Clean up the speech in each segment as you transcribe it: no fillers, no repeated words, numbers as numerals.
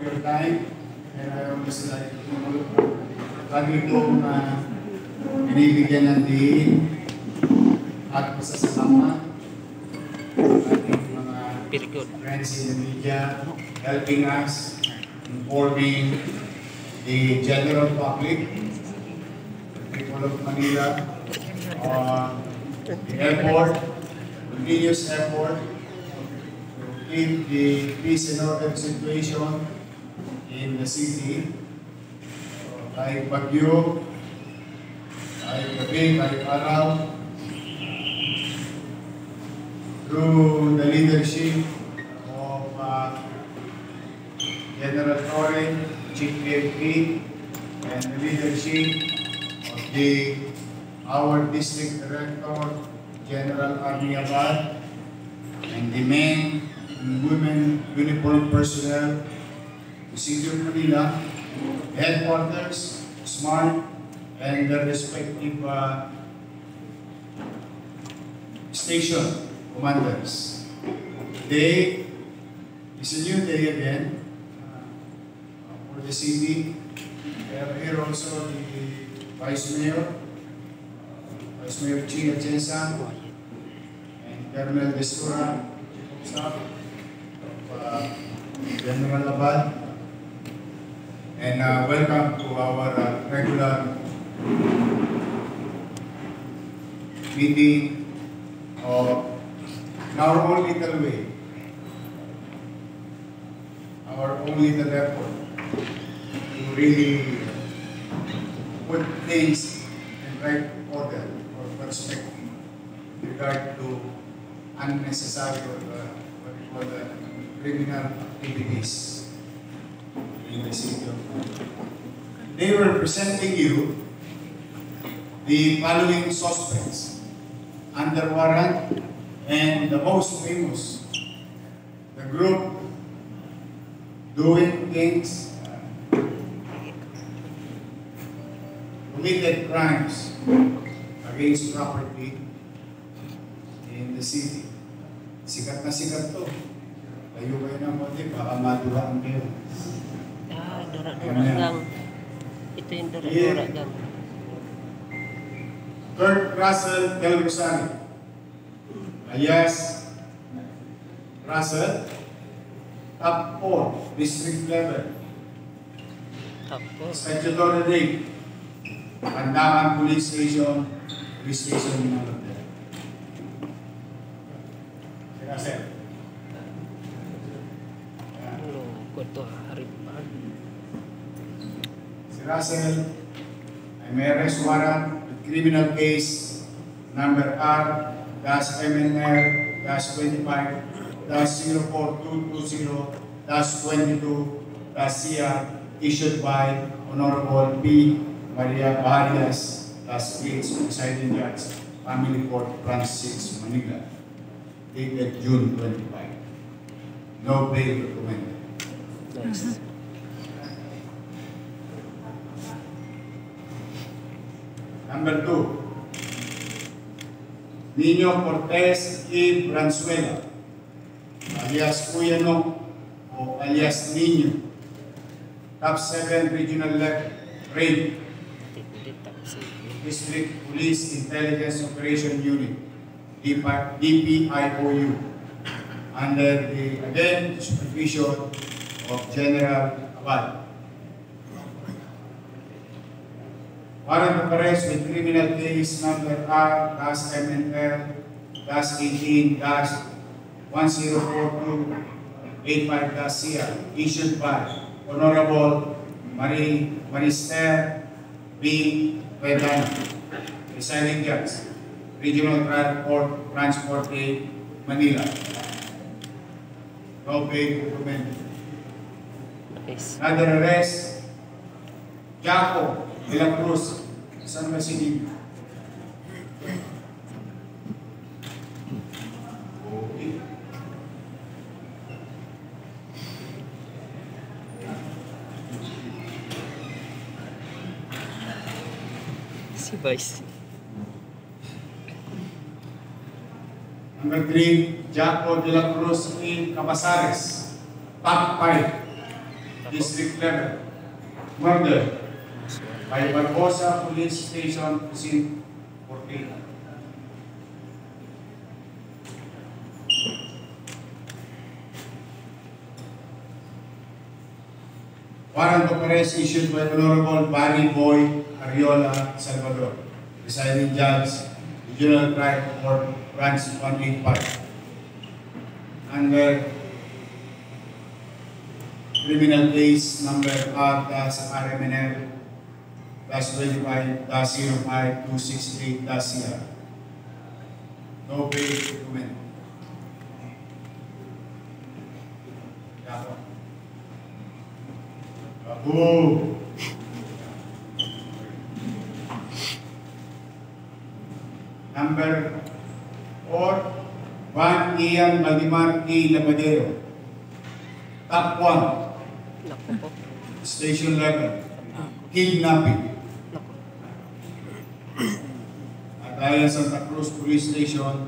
your time, and I always like lagi kong binibigyan ng diin at pasasalamat ating mga friends in the media helping us informing the general public, the people of Manila, on the effort, continuous effort to keep the peace and order situation in the city. Kahit bagyo, kahit gabi, kahit araw, through the leadership of General Torre, Chief PFP, and the leadership of our District Director, General Army Abad, and the men and women uniformed personnel to City of Manila, headquarters, SMART, and their respective station commanders. Today is a new day again for the city. We have here also the Vice Mayor Ching Atienza, and Colonel Desura, Chief of Staff of General Abad. And welcome to our regular meeting of in our own little way, our own little effort to really put things in right order or perspective with regard to unnecessary or what we call the criminal activities in the city of Manila. They were presenting you the following suspects under warrant, and the most famous, the group doing things, committed crimes against property in the city. Sikat na sikat to. Layo kayo ng konti, baka maduraan kayo. Dura-dura gang. Ito yung dura-dura gang. Kurt Russell Del Rosario, alias Russell, top 4, district level. Top 4. Statutory date, Pandakan Police Station, Police Station number 10. Si Russell. Si Russell ay may arrest warrant with criminal case number R-MNR-MNR-MNR-04220-22-CR issued by Honorable P. Maria Barrias, Gates, Presiding Judge, Family Court, Branch 6, Manila, dated June 25. No bail recommended. Nice. Number 2, Nino Cortez E. Branzuela, alias Cuyano o alias Nino, Top 7 Regional Raid, District Police Intelligence Operation Unit, DPIOU, under the supervision of General Abad. Warrant of arrest with criminal case number R-MNR-18-1042-85-CR issued by Honorable Marister B. Vedana, Presiding Judge, Regional Trial Court, Branch 48, Manila. No bail recommended. Nice. Another arrest, Jaco de la Cruz, San Basilio. Si Vice. Number 3, Jaco de la Cruz in Cabasares, top 5. District level. Murder by Barbosa Police Station, Precinct 14. Warrant of arrest issued by Honorable Barry Boy Ariola Salvador, presiding judge, Regional Trial Court, Branch 185. Under criminal case number R-RMNL-25-05-268-CR. No bail document. Babu. Number 4, Juan Ian Valdemar E. Labadero. Top 1. Naku po. Station level. Kidnapping. Naku. Agaya Santa Cruz Police Station,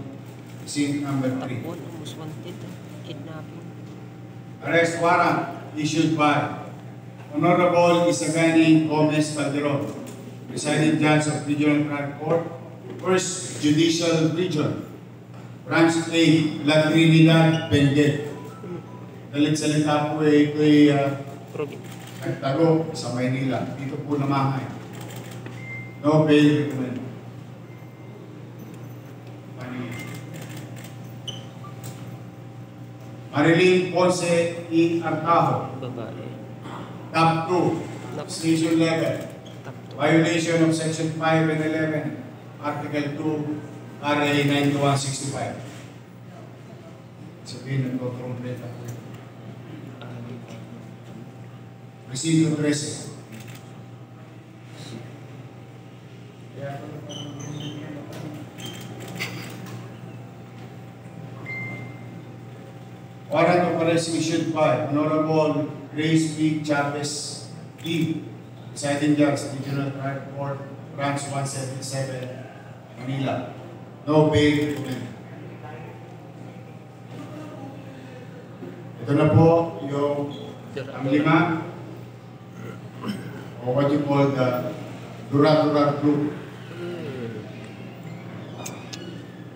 scene number 3. Takbo ng most wanted. Kidnapping. Arrest warrant issued by Honorable Isagani Gomez Calderon, presiding judge of Regional Trial Court, First Judicial Region, Branch A, La Trinidad, Benguet. Dalit salita po ito'y nagtago sa Maynila. Dito po namahay. No bail recommended. Marilyn Ponce E. Artajo. Babae. Top 2, station level. Violation of Section 5 and 11, Article 2, RA 9165. Sabihin ng kontrompleta po. Residuo 13. Warrant of arrest issued by Honorable Grace B. Chavez E. Presiding Judge, Regional Trial Court, Branch 177, Manila. No bail recommended. Ito na po yung ang 5 o what you call the Dura-Dura group.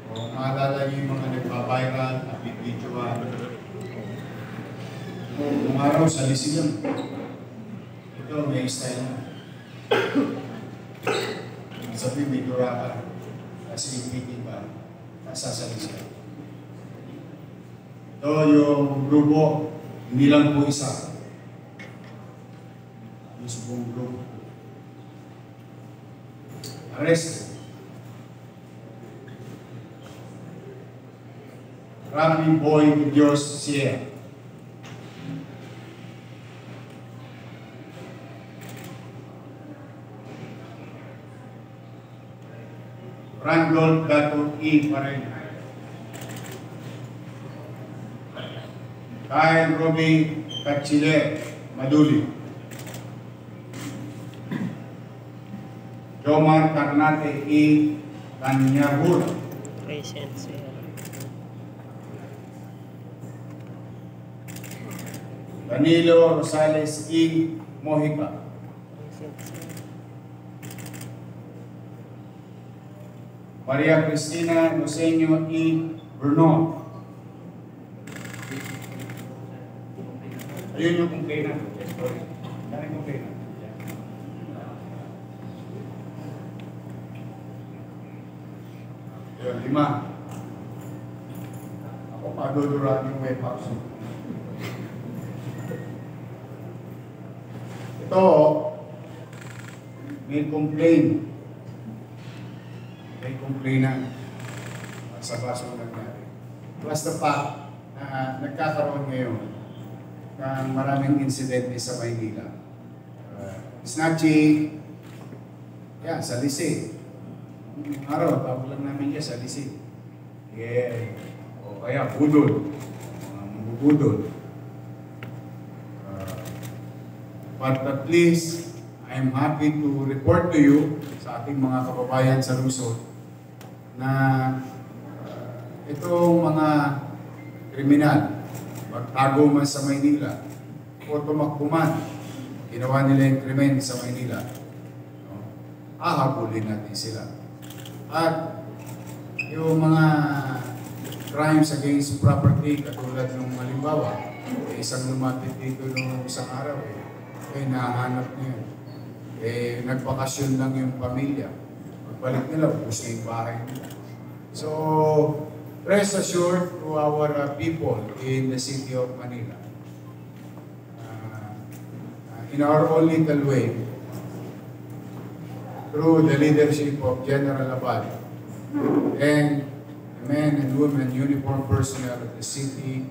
O maalala niyo yung mga nagpa-viral, nabibidyoan. Kung araw sa lisig lang. Ito may style na. Sabi may dura ka. Kasi hindi ba? Nasa sa lisig. Ito yung grupo, hindi lang po isa. Yung subong grupo. Arrested. Rami Boy Dios Sierra. Randolph Dato E. Parena. Kyle Roby Kachile Maduli. Jomar Karnate E. Kanyahura. Present sir. Danilo Rosales E. Mojica. Present sir. Maria Cristina Noseño E. Bruno. Ayun yung complainant. Sorry. Yan yung complainant. Ayun, 5. Ako paduduraan yung web house. Ito, may complaint. May complainant sa basong nangyari. Plus the fact na nagkakaroon ngayon ng maraming insidente sa Maynila. Snatching, yan, sa Lise. Araw, tawag lang namin yan sa Lise. Yeah. O kaya, budol. Budol. But at least, I'm happy to report to you sa ating mga kababayan sa Luzon na itong mga kriminal, magtago man sa Maynila, o tumakbo man, ginawa nila yung krimen sa Maynila, no? Hahabulin natin sila. At yung mga crimes against property, katulad ng halimbawa, isang lumapit dito nung isang araw, nahanap niya yun. Nagbakasyon lang yung pamilya. Pagbalik nila, ubus na yung bahay nila. So, rest assured to our people in the city of Manila, in our own little way, through the leadership of General Abad and the men and women, uniformed personnel of the city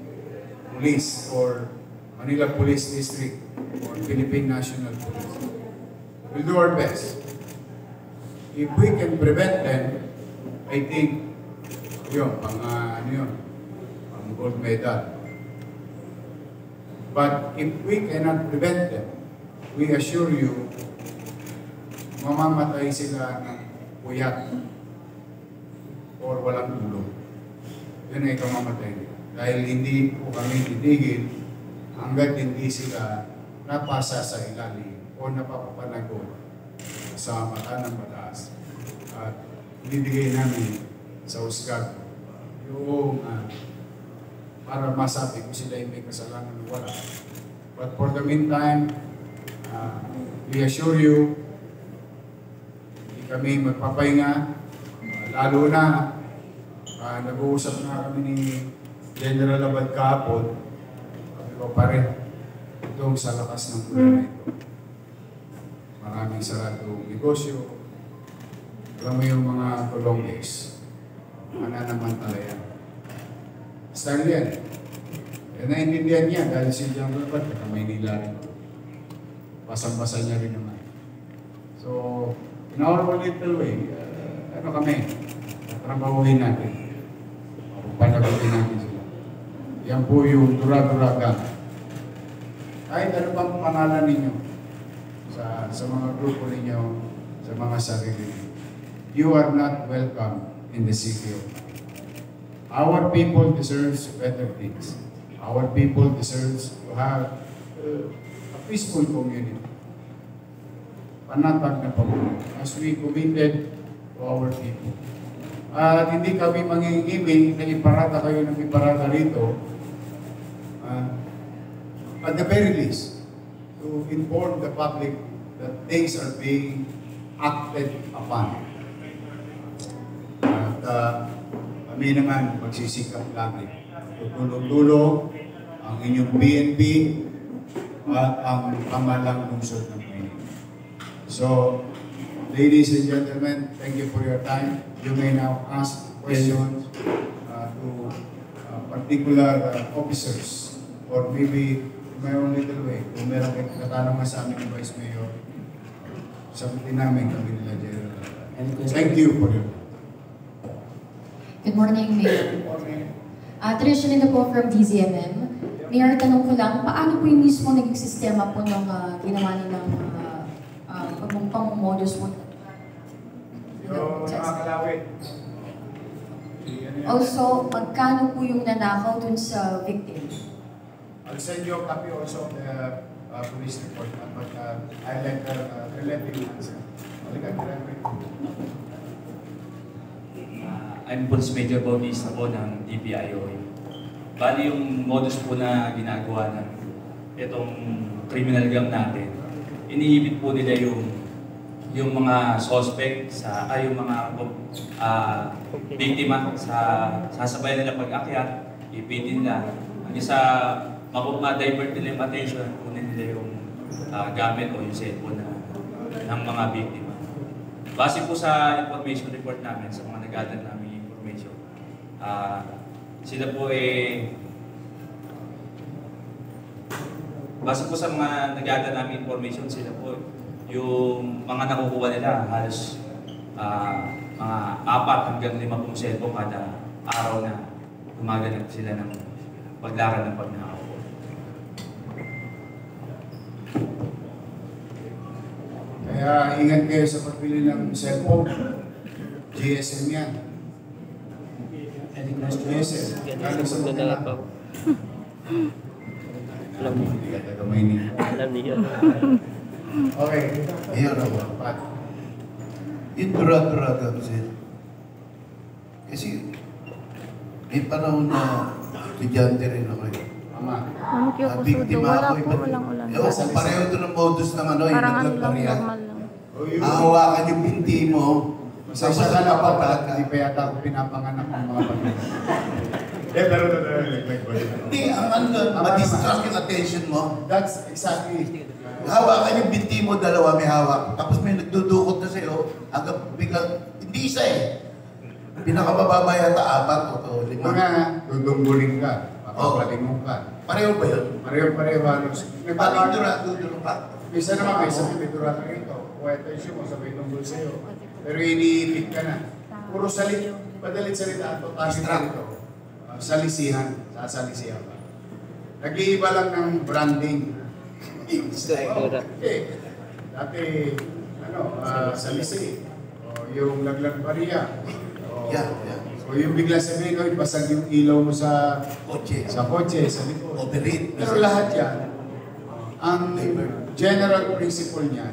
police or Manila Police District or Philippine National Police, we'll do our best. If we can prevent them, I think yun, pang gold medal. But if we cannot prevent them, we assure you, mamamatay sila ng puyat or walang tulog. Yun ay kamamatay nila. Dahil hindi po kami titigil hanggat hindi sila napasa sa ilalim o napapapanagot sa mata ng batas. At binibigay namin sa husgado yung para masabi kung sila ay may kasalanan o wala. But for the meantime, we assure you, hindi kami magpapahinga, lalo na nag-uusap na kami ni General Abad kahapon, kami pa rin itong sa lakas ng ulan na ito. Maraming saradong negosyo, alam mo yung mga Colombians, mananamantala yan. Style yan. Naintindihan niya dahil si General Abad, kaya Maynila rin. Basang-basa niya rin naman. So, in our little way, kami, trabahuhin natin. Panagutin natin sila. Yan po yung dura-duragan. Kahit ano bang pangalan ninyo sa mga grupo ninyo, sa mga sarili ninyo, you are not welcome in the city of Manila. Our people deserves better things. Our people deserves to have a peaceful community. Panatag na pamumuno. As we committed to our people. At hindi kami mangingiming na iparada kayo ng iparada rito. At the very least, to inform the public that things are being acted upon. At kami naman magsisikap lagi. Tutulong-tulong ang inyong PNP at ang pamahalang lungsod ng Maynila. So, ladies and gentlemen, thank you for your time. You may now ask questions to particular officers or maybe in my own little way. Kung meron kayong katanungan sa amin ng Vice Mayor, sabihin namin kami nila General. Thank you for your time. Good morning, Mayor. Traditionally na po from DZMM. Mayor, tanong ko lang, paano po yung mismo naging sistema po ng ginawa nilang pang-modus mo? Yung nakakalawit. Also, magkano po yung nanakaw dun sa victim? I'll send you a copy also of the police report, but I'll let the relative answer. I'm Police Major Bautista po ng DPIO. Bali yung modus po na ginagawa ng itong criminal gang natin, iniibit po nila yung mga suspect yung mga biktima sa sasabayan nila pag-akyat, ipitin nila. Hanggang sa ma-divert nila yung attention, kunin nila yung gamit o yung cellphone ng mga biktima. Base po sa information report namin, sa mga nag-gather namin information, sila po base po sa mga nag-gather namin information, sila po yung mga nakukuha nila halos mga 4 hanggang 5 cellphone kada araw na gumaganap sila ng paglakad ng pagnakaw. Kaya ingat kayo sa pagbili ng cellphone. GSM yan. GSM. Lalo sa mga Alam niyo. Hindi ka taga Maynila. Alam niyo. Okay. Ayun ako. Pat. Yung durag-duraga kasi may panahon na estudyante rin ako eh. Mama. Ma'am Kyo po sudo, wala po walang ulan. Ewan ko, pareho ito ng modus ng ano, yung Parang ano lang, naglabarya. normal lang. Hahawakan yung binti mo. Masaya ka na pa pala. Hindi pa yata ako pinapanganak ng mga pamilya. Pero Hindi, ang ano doon, madistract yung attention mo. That's exactly. Hawakan yung binti mo, dalawa may hawak. Tapos may nagdudukot na sa'yo, hanggang biglang, hindi isa eh. Pinakamababa yata, 4 o 5. Mga dudunggulin ka. Papapalingon ka. Pareho ba yun? Pareho halos. Paling dudulong ka. Isa naman may sabi, may durata rito. Kuha attention mo, sabay tunggol sa'yo. Pero iniipit ka na. Puro salit, padalit salita. Ito, target ka rito. Salisihan. Sasalisihan ka. Nag-iiba lang ng branding. Okay. Dati, salisi. O yung laglag bariya. Yeah. O yung bigla sabihin, oy, basag yung ilaw mo sa Kotse. kotse, sa likod. Overheat. Pero lahat yan, ang general principle niya,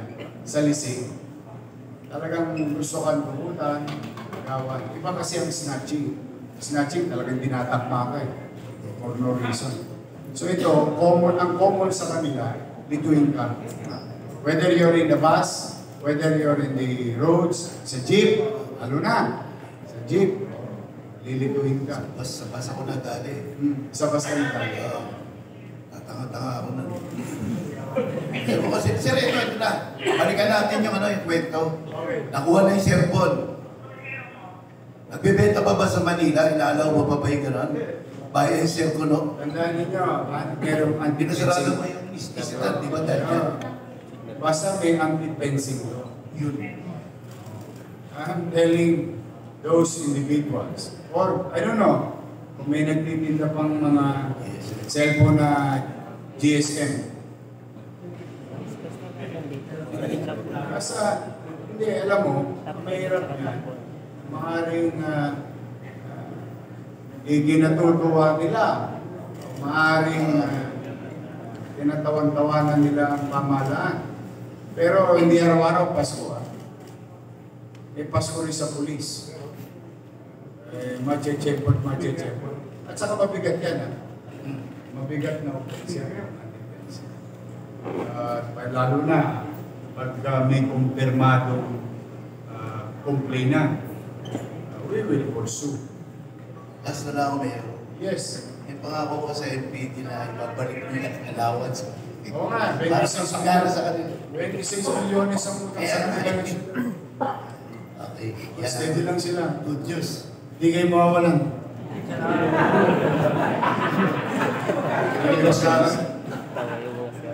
salisi, talagang gusto kang pumuntan, gawan. Iba kasi ang snatching. Snatching talagang dinatakma ka eh, for no reason. So ito, ang common sa kanila, bituin ka. Whether you're in the bus, whether you're in the roads, sa jeep, ano na, sa jeep, lilituin ka. Basta ako na dali. Sa bus ka tayo. Tatanga-tanga ako na. Pero kasi, sir, ito na. Balikan natin yung kwento. Nakuha na yung cellphone. Nagbebenta pa ba sa Manila? Inaalaw mo pa ba yung gano'n? Bayan yung cellphone, no? Tandaan ninyo, merong Pinasarado anti-fencing. mo yung isitan, di ba dahil yan? Basta may anti-fencing. Yun. I'm telling those individuals, or I don't know, kung may nagtitinda pang mga cellphone na GSM. Basta, hindi, alam mo, mahirap yan. Maaring iginatutuwa nila. Maaring tinatawan-tawanan nila ang pamahalaan. Pero hindi araw-araw Pasko. May Pasko rin sa pulis. Mache-checkpot. At saka mabigat yan. Mabigat na operasyon. Lalo na pagka may kumpirmadong complainant, we will pursue. Last na lang ako, Mayor. Yes. Yung pangako ko sa MPD na ibabalik mo yung allowance. Oo nga, Para sa pagkara sa kanila. 26 milyones ang utang sa kanila. Okay. Steady lang sila. Good news. Hindi kayo mawawalan.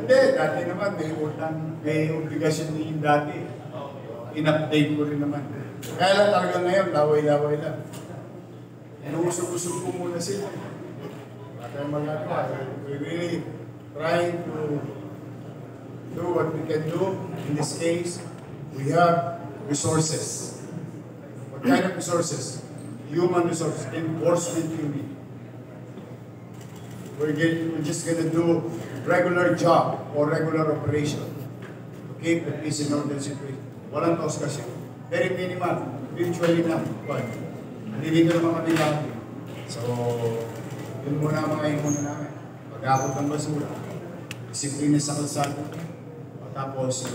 Hindi, dati naman may utang, may obligasyon din yung dati. In-update ko rin naman. Kaya lang talaga ngayon, laway-laway lang. Nusog-usog ko muna sila. Wala tayong magagawa. We're really trying to do what we can do. In this case, we have resources. What kind of resources? Human resources, enforcement unit. We're just gonna do regular job or regular operation to keep the peace and order situation. Walang tos kasi. Very minimal. Virtually na. Nandito naman kami lang. So, yun muna ang mga imuna namin. Pag-akot ng basura, disiplina sa kalsada, tapos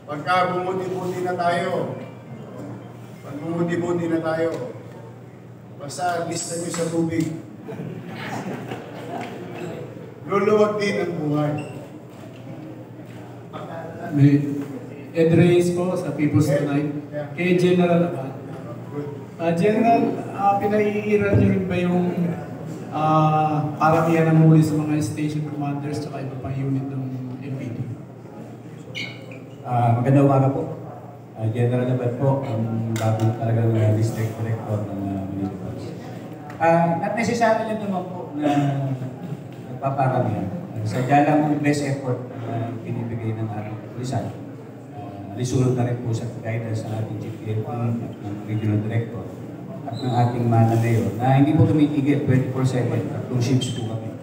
pagka bumuti-buti na tayo, basta lista nyo sa tubig. Luluwag din ang buhay. Ed Reyes po sa People's Tonight. Kay General Abad. General, pinaiiral niyo rin ba yung karamihan ng muli sa mga station commanders at iba pang unit ng MPD? Magandang umaga po. General Abad po, ang bagong talagang district director ng Manila Police. Not necessary lang naman po na nagpaparamihan. Sadya lang ang best effort na pinibigay ng ating pulisan. Lisulot na rin po sa guidance ng ating Chief PNP at ng Regional Director at ng ating Mana Mayor na hindi po tumitigil 24/7 at 2 shifts po kami.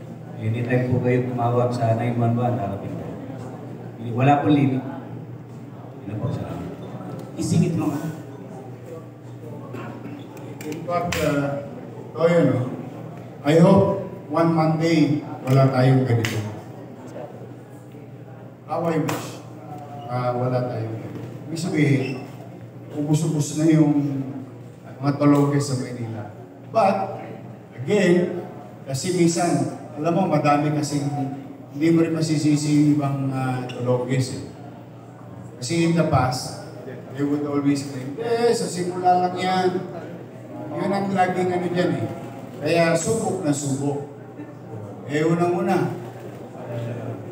Anytime po kayo tumawag sa 911, harapin po. Wala po limit. Yun po, salamat. Isingit mo. In fact, I hope one Monday wala tayong ganito. How I wish wala tayong ganito. Ibig sabihin, ubus-ubus na yung mga tologes sa Manila. But, again, kasi minsan, alam mo, madami kasing hindi mo rin masisisi yung ibang tologes eh. Kasi in the past, they would always claim, sa simula lang yan. Yun ang laging ano dyan eh. Kaya subok na subok. Unang-una,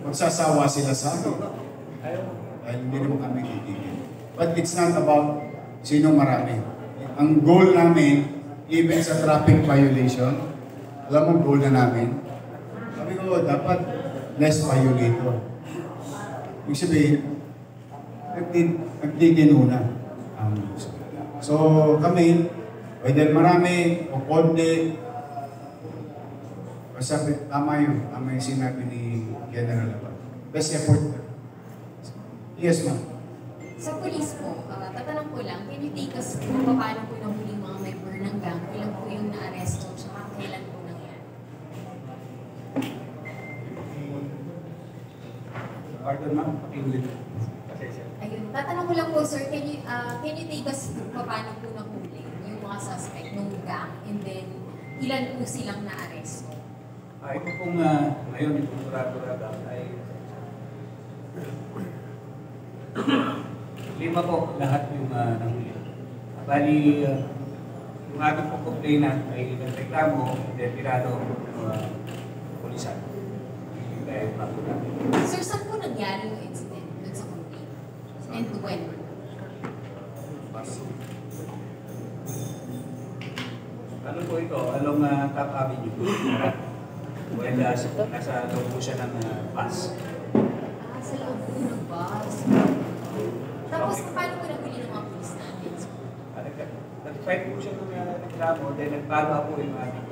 magsasawa sila sa akin. Dahil hindi naman kami titigil. But it's not about sino marami. Ang goal namin, even sa traffic violation, alam mo goal na namin, sabi ko, dapat less violator. Ibig sabihin, nagtitinuna. So kami, whether marami o konti, basta tama yun. Tama yung sinabi ni General Abad. Best effort. Yes, ma'am. Sa police po, tatanong ko lang, can you take us kung paano po nahuling mga member ng gang? Ilan po yung na-arresto, tsaka kailan po nangyari? Pardon, ma'am. Pakiulit. Ayun, tatanong ko lang po, sir, can you take us kung paano po nahuli yung mga suspect ng gang? And then, ilan po silang na-arresto? Ito pong ngayon, itong Tura-Tura gang ay 5 po lahat yung nahuli. Bali, yung ating pong complainant ay nagreklamo, retirado pulisan. Dahil pakuna. Sir, saan po nangyari yung incident dun sa complaint? And when? Ano po ito? Along Top Avenue. Well, nasa loob po siya ng bus. Sa loob po ng bus. Tapos, paano po nahuli ng mga police natin? Nag-fight po siya ng reklamo, then nagbago po yung ating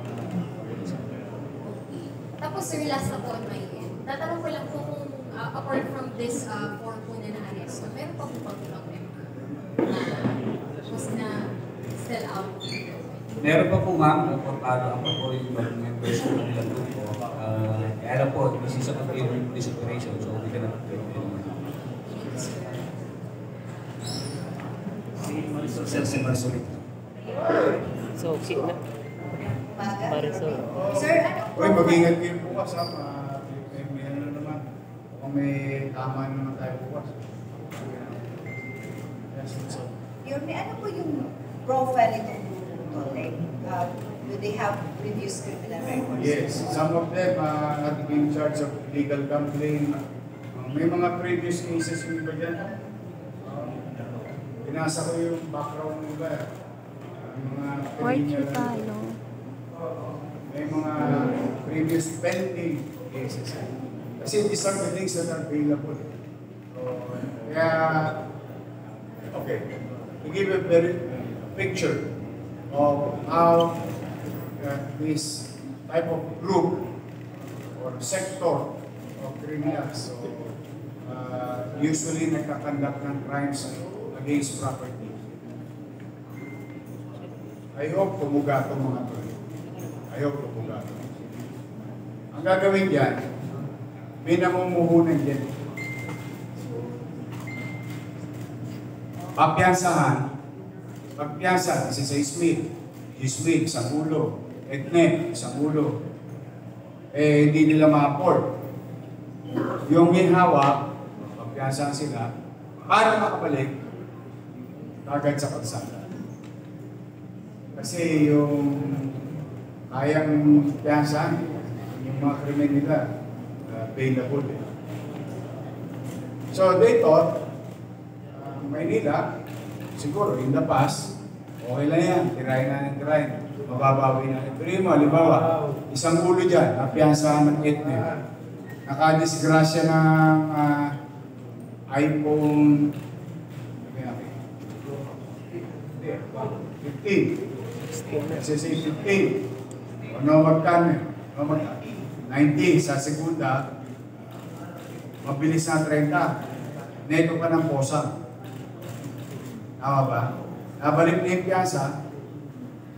pulisan. Okay. Tapos, sir, last na po on my end. Tatanong ko lang po kung, apart from this 4 po na na-arrest, meron pa po pang ibang member na was na still out? Meron pa po ma'am, paano ako po yung members ko nilang grupo. Kaya alam po, this is a continuing police operation, so hindi ka na mag-pwede. Si Marisol. So, okay na. Marisol. Sir, ano po? Uy, mag-ingat kayo bukas ha. May ano naman. Kung may tama naman tayo bukas. Yes, so. May ano po yung profile itong grupo to? Like, do they have previous criminal records? Yes, some of them not in charge of illegal gambling. May mga previous cases yung iba dyan. Pinasa ko yung background nila. Mga White criminal- tayo. May mga previous pending cases. Kasi these are the things that are available. So, kaya, okay, to give a very picture of how this type of group or sector of criminals usually nagkakandak ng crimes against property. I hope tumuga itong mga to. I hope tumuga. Ang gagawin dyan, may namumuhunan dyan. Pagpiyansahan, pagpiyansa, kasi sa Smith, sa ulo, Ednet, sa ulo, hindi nila ma-afford. Yung hinhawak, pagpiyansahan sila, para makabalik, agad sa kalsada. Kasi yung kayang piyansahan, yung mga krimen nila, available. So they thought, Maynila, siguro in the past, okay lang yan, tirahin. Mababawi na. Pero mo, halimbawa, isang ulo dyan, napiyansahan ng Etne. Nakadisgrasya ng iPhone 15. Kasi say 15. O no magkano. 90 sa segunda, mabilis na 30. Neto pa ng posang. Tama ba? Nabalik na yung piyasa,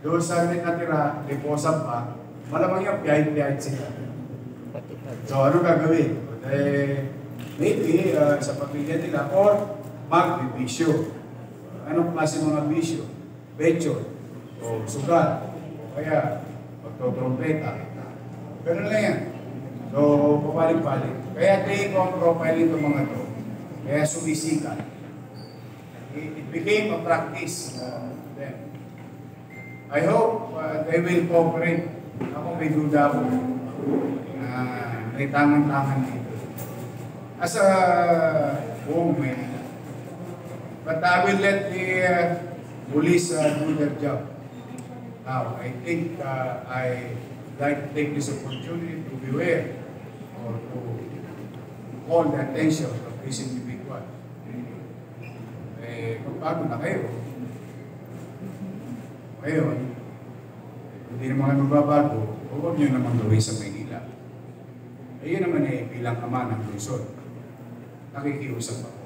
doon sa natira, deposan pa, malamang yung piyahit-piyahit sila. So, ano gagawin? Maybe sa pamilya nila, or magbibisyo. Anong klase mga bisyo? Betyo, o sugat, o kaya magtotrompeta. Ganun lang yan. So, papalik-palik. Kaya tingin ko ang profile nito mga to. Kaya sumisikat. It became a practice. Then, I hope they will cooperate. Ako may duda ko na may tangan-tangan dito. As a woman, but I will let the police do their job. Now, I think I like to take this opportunity to beware or to call the attention of this individual. Magbago na kayo. Ngayon, hindi naman kayo magbabago, huwag nyo naman gawin sa Maynila. Ayun naman bilang ama ng Luzon. Nakikiusap ako.